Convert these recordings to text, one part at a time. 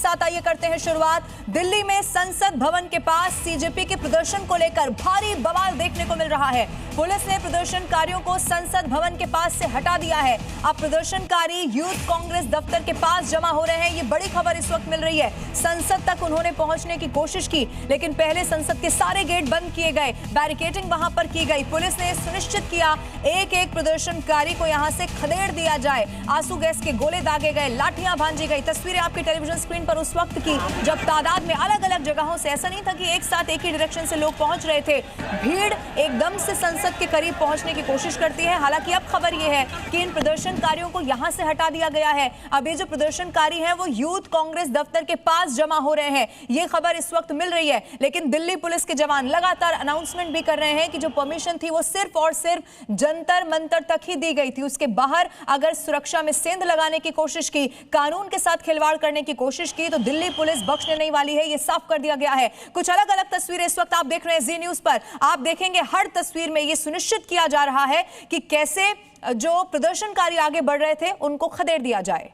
साथ आइए करते हैं शुरुआत। दिल्ली में संसद भवन के पास सीजेपी के प्रदर्शन को लेकर भारी बवाल देखने को मिल रहा है। पुलिस ने प्रदर्शनकारियों को संसद भवन के पास से हटा दिया है। अब प्रदर्शनकारी यूथ कांग्रेस दफ्तर के पास जमा हो रहे हैं। ये बड़ी खबर इस वक्त मिल रही है। संसद तक उन्होंने पहुंचने की कोशिश की, लेकिन पहले संसद के सारे गेट बंद किए गए, बैरिकेडिंग वहां पर की गई। पुलिस ने सुनिश्चित किया एक एक प्रदर्शनकारी को यहां से खदेड़ दिया जाए। आंसू गैस के गोले दागे गए, लाठियां भांजी गई। तस्वीरें आपके टेलीविजन स्क्रीन पर उस वक्त की जब तादाद में अलग अलग जगहों से, ऐसा नहीं था कि एक साथ एक ही डायरेक्शन से लोग पहुंच रहे थे। भीड़ एकदम से संसद के करीब पहुंचने की कोशिश करती है। हालांकि अब खबर यह है कि इन प्रदर्शनकारियों को यहां से हटा दिया गया है। अब ये जो प्रदर्शनकारी हैं वो यूथ कांग्रेस दफ्तर के पास जमा हो रहे हैं। ये खबर इस वक्त मिल रही है। लेकिन दिल्ली पुलिस के जवान लगातार अनाउंसमेंट भी कर रहे हैं कि जो परमिशन थी वो सिर्फ और सिर्फ जंतर मंतर तक ही दी गई थी। उसके बाहर अगर सुरक्षा में सेंध लगाने की कोशिश की, कानून के साथ खिलवाड़ करने की कोशिश की, तो दिल्ली पुलिस बख्शने नहीं वाली है। ये साफ कर दिया गया है। कुछ अलग अलग तस्वीरें इस वक्त आप देख रहे हैं जी न्यूज पर। आप देखेंगे हर तस्वीर में ये सुनिश्चित किया जा रहा है कि कैसे जो प्रदर्शनकारी आगे बढ़ रहे थे उनको खदेड़ दिया जाए।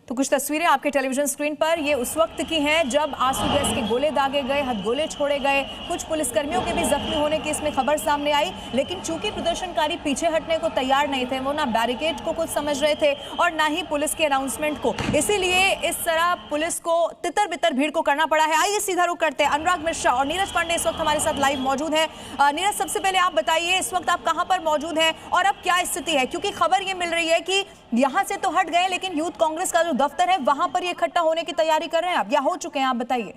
तो कुछ तस्वीरें आपके टेलीविजन स्क्रीन पर ये उस वक्त की हैं जब आंसू गैस के गोले दागे गए, हथगोले छोड़े गए। कुछ पुलिसकर्मियों के भी जख्मी होने की इसमें खबर सामने आई, लेकिन चूंकि प्रदर्शनकारी पीछे हटने को तैयार नहीं थे, वो ना बैरिकेड को कुछ समझ रहे थे और ना ही पुलिस के अनाउंसमेंट को, इसीलिए इस तरह पुलिस को तितर बितर भीड़ को करना पड़ा है। आइए सीधा रुख करते हैं। अनुराग मिश्रा और नीरज पांडे इस वक्त हमारे साथ लाइव मौजूद है। नीरज, सबसे पहले आप बताइए इस वक्त आप कहां पर मौजूद हैं और अब क्या स्थिति है, क्योंकि खबर ये मिल रही है कि यहां से तो हट गए लेकिन यूथ कांग्रेस का जो दफ्तर है वहां पर ये इकट्ठा होने की तैयारी कर रहे हैं आप, या हो चुके हैं? आप बताइए।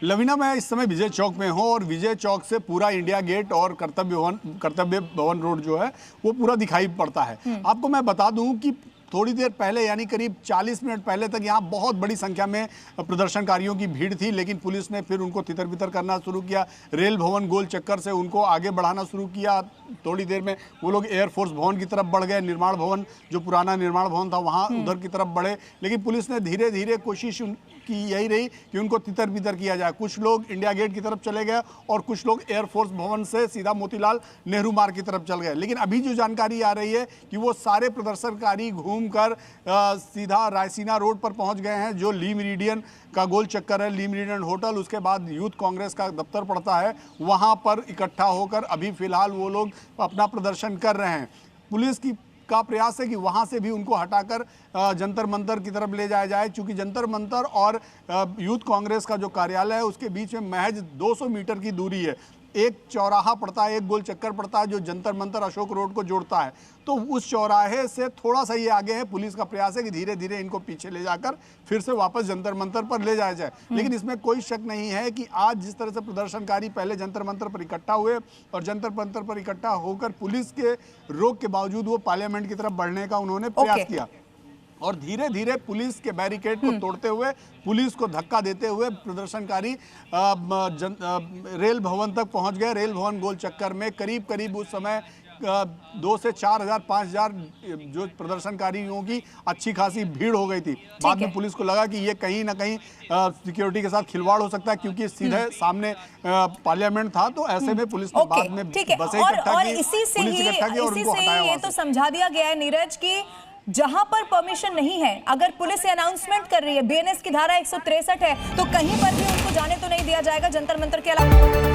लवीना, मैं इस समय विजय चौक में हूं और विजय चौक से पूरा इंडिया गेट और कर्तव्य भवन रोड जो है वो पूरा दिखाई पड़ता है। आपको मैं बता दूं कि थोड़ी देर पहले यानी करीब 40 मिनट पहले तक यहाँ बहुत बड़ी संख्या में प्रदर्शनकारियों की भीड़ थी, लेकिन पुलिस ने फिर उनको तितर बितर करना शुरू किया। रेल भवन गोल चक्कर से उनको आगे बढ़ाना शुरू किया। थोड़ी देर में वो लोग एयरफोर्स भवन की तरफ बढ़ गए। निर्माण भवन, जो पुराना निर्माण भवन था, वहाँ उधर की तरफ बढ़े। लेकिन पुलिस ने धीरे धीरे कोशिश की यही रही कि उनको तितर बितर किया जाए। कुछ लोग इंडिया गेट की तरफ चले गए और कुछ लोग एयरफोर्स भवन से सीधा मोतीलाल नेहरू मार्ग की तरफ चल गए। लेकिन अभी जो जानकारी आ रही है कि वो सारे प्रदर्शनकारी घूमकर सीधा रायसीना रोड पर पहुंच गए हैं, जो ली मेरिडियन का गोल चक्कर है, ली मेरिडियन होटल, उसके बाद यूथ कांग्रेस का दफ्तर पड़ता है, वहां पर इकट्ठा होकर अभी फिलहाल वो लोग अपना प्रदर्शन कर रहे हैं। पुलिस का प्रयास है कि वहां से भी उनको हटाकर जंतर मंतर की तरफ ले जाया जाए, क्योंकि जंतर मंतर और यूथ कांग्रेस का जो कार्यालय है उसके बीच में महज 200 मीटर की दूरी है। एक चौराहा पड़ता है, एक गोल चक्कर पड़ता है जो जंतर मंतर अशोक रोड को जोड़ता है। तो उस चौराहे से थोड़ा सा ये आगे है। पुलिस का प्रयास है कि धीरे धीरे इनको पीछे ले जाकर फिर से वापस जंतर मंतर पर ले जाया जाए। लेकिन इसमें कोई शक नहीं है कि आज जिस तरह से प्रदर्शनकारी पहले जंतर मंतर पर इकट्ठा हुए और जंतर मंतर पर इकट्ठा होकर पुलिस के रोक के बावजूद वो पार्लियामेंट की तरफ बढ़ने का उन्होंने प्रयास किया और धीरे धीरे पुलिस के बैरिकेड को तोड़ते हुए, पुलिस को धक्का देते हुए प्रदर्शनकारी रेल भवन तक पहुंच गए। रेल भवन गोल चक्कर में करीब करीब उस समय 2 से 4,000 5,000 जो प्रदर्शनकारियों की अच्छी खासी भीड़ हो गई थी। बाद में पुलिस को लगा कि ये कहीं ना कहीं सिक्योरिटी के साथ खिलवाड़ हो सकता है, क्योंकि सीधे सामने पार्लियामेंट था। तो ऐसे में पुलिस ने बाद में बसें इकट्ठा की, पुलिस इकट्ठा की और उनको हटाया। ये तो समझा दिया गया है नीरज की जहां पर परमिशन नहीं है, अगर पुलिस अनाउंसमेंट कर रही है, बीएनएस की धारा 163 है, तो कहीं पर भी उनको जाने तो नहीं दिया जाएगा जंतर मंतर के अलावा।